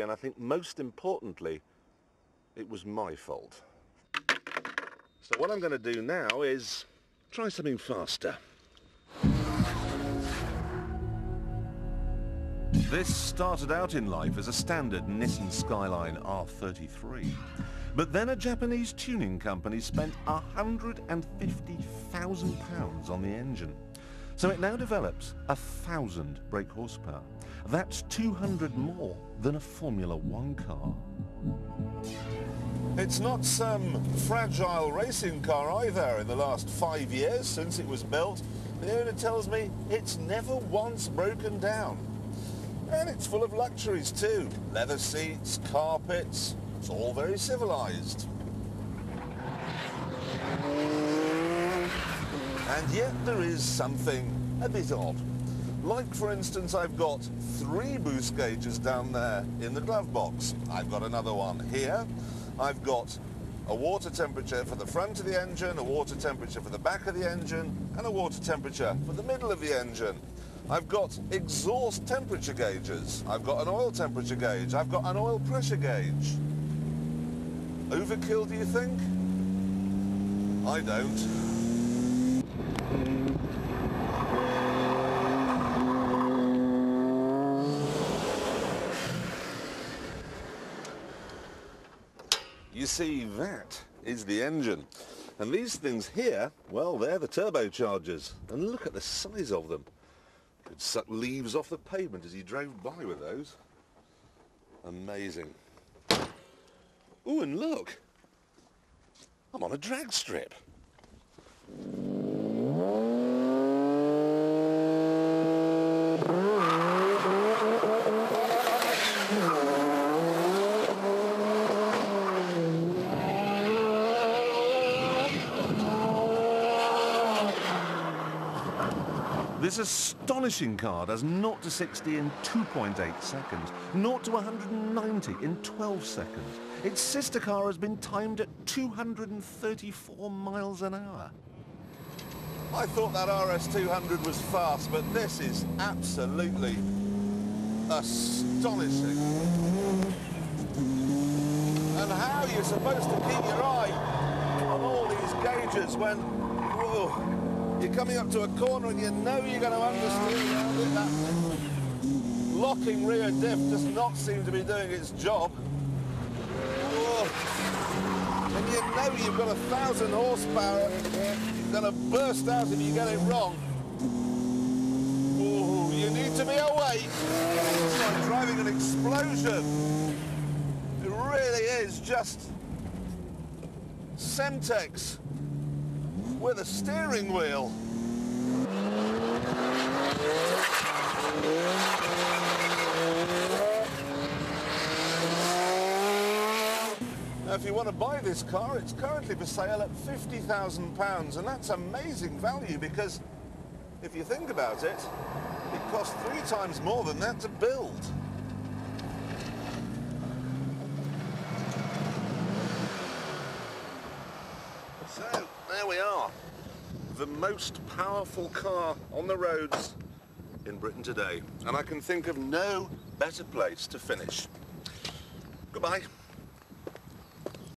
and I think most importantly, it was my fault. So what I'm going to do now is try something faster. This started out in life as a standard Nissan Skyline R33. But then a Japanese tuning company spent £150,000 on the engine. So it now develops 1,000 brake horsepower. That's 200 more than a Formula One car. It's not some fragile racing car either. In the last 5 years since it was built, the owner tells me it's never once broken down. And it's full of luxuries too. Leather seats, carpets, it's all very civilized. And yet there is something a bit odd. Like, for instance, I've got 3 boost gauges down there in the glove box. I've got another one here. I've got a water temperature for the front of the engine, a water temperature for the back of the engine, and a water temperature for the middle of the engine. I've got exhaust temperature gauges. I've got an oil temperature gauge. I've got an oil pressure gauge. Overkill, do you think? I don't. You see, that is the engine. And these things here, well, they're the turbochargers. And look at the size of them. Could suck leaves off the pavement as you drove by with those. Amazing. Ooh, and look. I'm on a drag strip. This astonishing car does 0 to 60 in 2.8 seconds, 0 to 190 in 12 seconds. Its sister car has been timed at 234 miles an hour. I thought that RS200 was fast, but this is absolutely astonishing. And how you're supposed to keep your eye on all these gauges when... whoa, you're coming up to a corner and you know you're going to understeer. That locking rear diff does not seem to be doing its job. Whoa. And you know you've got 1,000 horsepower. You're going to burst out if you get it wrong. Ooh, you need to be awake. It's like driving an explosion. It really is just Semtex with a steering wheel. Now, if you want to buy this car, it's currently for sale at £50,000, and that's amazing value because if you think about it, it costs 3 times more than that to build. So, there we are. The most powerful car on the roads in Britain today. And I can think of no better place to finish. Goodbye.